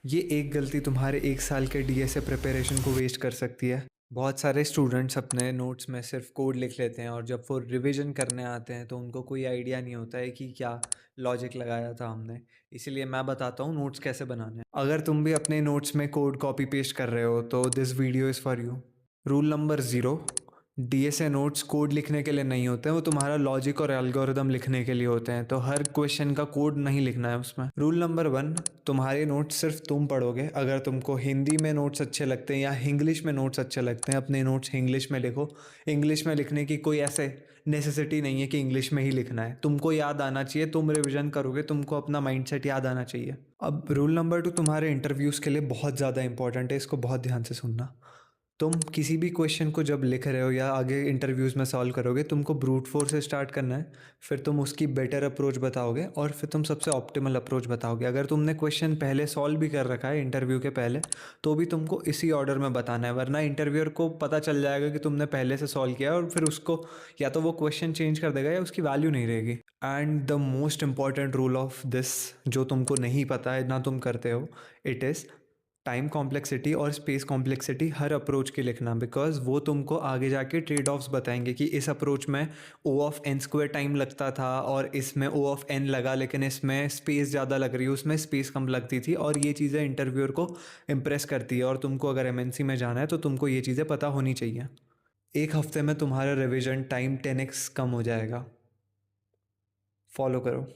ये एक गलती तुम्हारे 1 साल के डीएसए प्रिपरेशन को वेस्ट कर सकती है। बहुत सारे स्टूडेंट्स अपने नोट्स में सिर्फ कोड लिख लेते हैं और जब वो रिवीजन करने आते हैं तो उनको कोई आइडिया नहीं होता है कि क्या लॉजिक लगाया था हमने। इसीलिए मैं बताता हूँ नोट्स कैसे बनाने हैं। अगर तुम भी अपने नोट्स में कोड कॉपी पेस्ट कर रहे हो तो this video is for you. Rule number 0, DSA notes code लिखने के लिए नहीं होते हैं, वो तुम्हारा लॉजिक और एल्गोरिदम लिखने के लिए होते हैं, तो हर क्वेश्चन का कोड नहीं लिखना है उसमें। रूल नंबर 1, तुम्हारे नोट्स सिर्फ तुम पढ़ोगे। अगर तुमको हिंदी में नोट्स अच्छे लगते हैं या इंग्लिश में नोट्स अच्छे लगते हैं, अपने नोट्स इंग्लिश में लिखो। इंग्लिश में लिखने की कोई ऐसे नेसेसिटी नहीं है कि इंग्लिश में ही लिखना है, तुमको याद आना चाहिए। तुम रिविजन करोगे, तुमको अपना माइंडसेट याद आना चाहिए। अब रूल नंबर 2 तुम्हारे इंटरव्यूज़ के लिए बहुत ज़्यादा इंपॉर्टेंट है, इसको बहुत ध्यान से सुनना। तुम किसी भी क्वेश्चन को जब लिख रहे हो या आगे इंटरव्यूज़ में सॉल्व करोगे, तुमको ब्रूट फोर्स से स्टार्ट करना है, फिर तुम उसकी बेटर अप्रोच बताओगे और फिर तुम सबसे ऑप्टिमल अप्रोच बताओगे। अगर तुमने क्वेश्चन पहले सॉल्व भी कर रखा है इंटरव्यू के पहले, तो भी तुमको इसी ऑर्डर में बताना है, वरना इंटरव्यूअर को पता चल जाएगा कि तुमने पहले से सॉल्व किया है और फिर उसको या तो वो क्वेश्चन चेंज कर देगा या उसकी वैल्यू नहीं रहेगी। And the most important rule of this, जो तुमको नहीं पता है ना तुम करते हो, इट इज़ टाइम कॉम्प्लेक्सिटी और स्पेस कॉम्प्लेक्सिटी हर अप्रोच के लिखना, बिकॉज वो तुमको आगे जाके ट्रेड ऑफ्स बताएंगे कि इस अप्रोच में ओ ऑफ एन स्क्वायर टाइम लगता था और इसमें ओ ऑफ एन लगा, लेकिन इसमें स्पेस ज़्यादा लग रही है, उसमें स्पेस कम लगती थी। और ये चीज़ें इंटरव्यूअर को इम्प्रेस करती है और तुमको अगर एमएनसी में जाना है तो तुमको ये चीज़ें पता होनी चाहिए। एक हफ्ते में तुम्हारा रिविजन टाइम 10x कम हो जाएगा। फॉलो करो।